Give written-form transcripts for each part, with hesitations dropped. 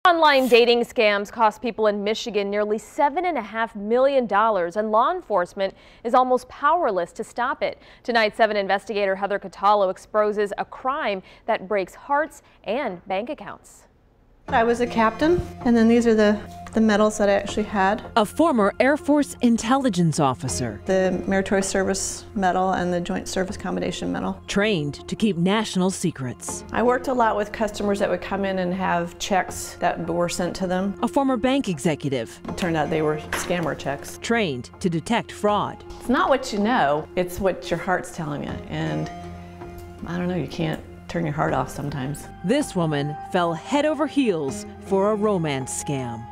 Online dating scams cost people in Michigan nearly $7.5 million, and law enforcement is almost powerless to stop it. Tonight, 7 investigator Heather Catallo exposes a crime that breaks hearts and bank accounts. I was a captain, and then these are the medals that I actually had. A former Air Force intelligence officer. The Meritorious Service Medal and the Joint Service Commendation Medal. Trained to keep national secrets. I worked a lot with customers that would come in and have checks that were sent to them. A former bank executive. It turned out they were scammer checks. Trained to detect fraud. It's not what you know, it's what your heart's telling you. And I don't know, you can't turn your heart off sometimes. This woman fell head over heels for a romance scam.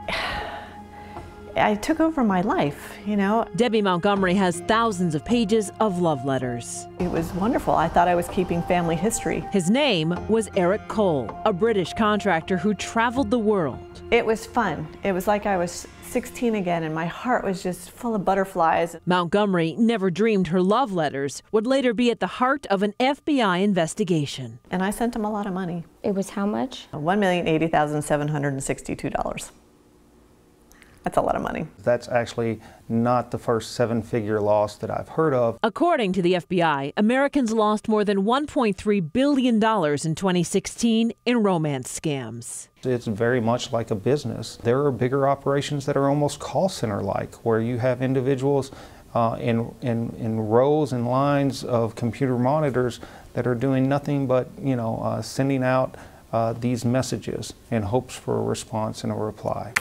I took over my life, you know. Debby Montgomery has thousands of pages of love letters. It was wonderful. I thought I was keeping family history. His name was Eric Cole, a British contractor who traveled the world. It was fun. It was like I was 16 again, and my heart was just full of butterflies. Montgomery never dreamed her love letters would later be at the heart of an FBI investigation. And I sent him a lot of money. It was how much? $1,080,762. That's a lot of money. That's actually not the first 7-figure loss that I've heard of. According to the FBI, Americans lost more than $1.3 billion in 2016 in romance scams. It's very much like a business. There are bigger operations that are almost call center-like, where you have individuals in rows and lines of computer monitors that are doing nothing but, sending out these messages in hopes for a response and a reply.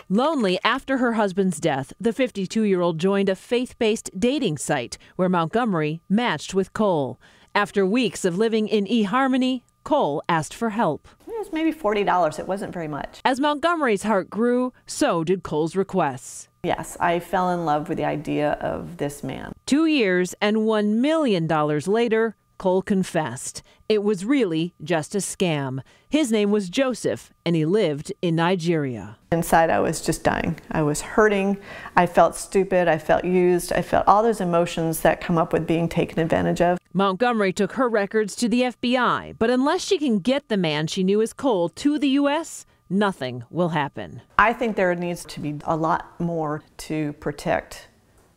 Lonely after her husband's death, the 52-year-old joined a faith-based dating site where Montgomery matched with Cole. After weeks of living in eHarmony, Cole asked for help. It was maybe $40. It wasn't very much. As Montgomery's heart grew, so did Cole's requests. Yes, I fell in love with the idea of this man. 2 years and $1 million later, Cole confessed. It was really just a scam. His name was Joseph, and he lived in Nigeria. Inside, I was just dying. I was hurting. I felt stupid. I felt used. I felt all those emotions that come up with being taken advantage of. Montgomery took her records to the FBI, but unless she can get the man she knew as Cole to the U.S., nothing will happen. I think there needs to be a lot more to protect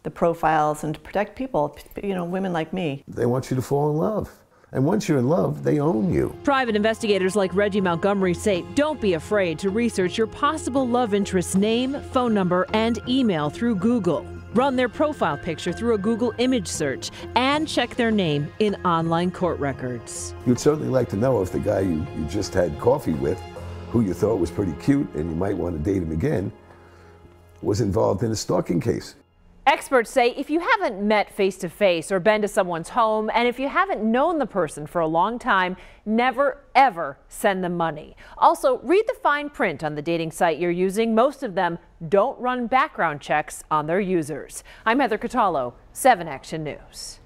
the profiles and to protect people, women like me. They want you to fall in love. And once you're in love, they own you. Private investigators like Reggie Montgomery say don't be afraid to research your possible love interest's name, phone number, and email through Google. Run their profile picture through a Google image search and check their name in online court records. You'd certainly like to know if the guy you just had coffee with, who you thought was pretty cute and you might want to date him again, was involved in a stalking case. Experts say if you haven't met face-to-face or been to someone's home, and if you haven't known the person for a long time, never, ever send them money. Also, read the fine print on the dating site you're using. Most of them don't run background checks on their users. I'm Heather Catallo, 7 Action News.